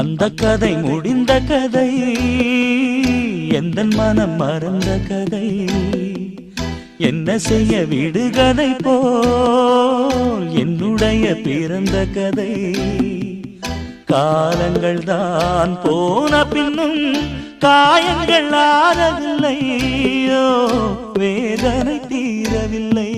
அந்த கதை முடிந்த கதை, எந்தன் மனம் மறந்த கதை. என்ன செய்ய விடுகதை போல் என்னுடைய பிறந்த கதை. காலங்கள் தான் போன பின்னும் காயங்கள் ஆறவில்லை, வேதனை தீரவில்லை.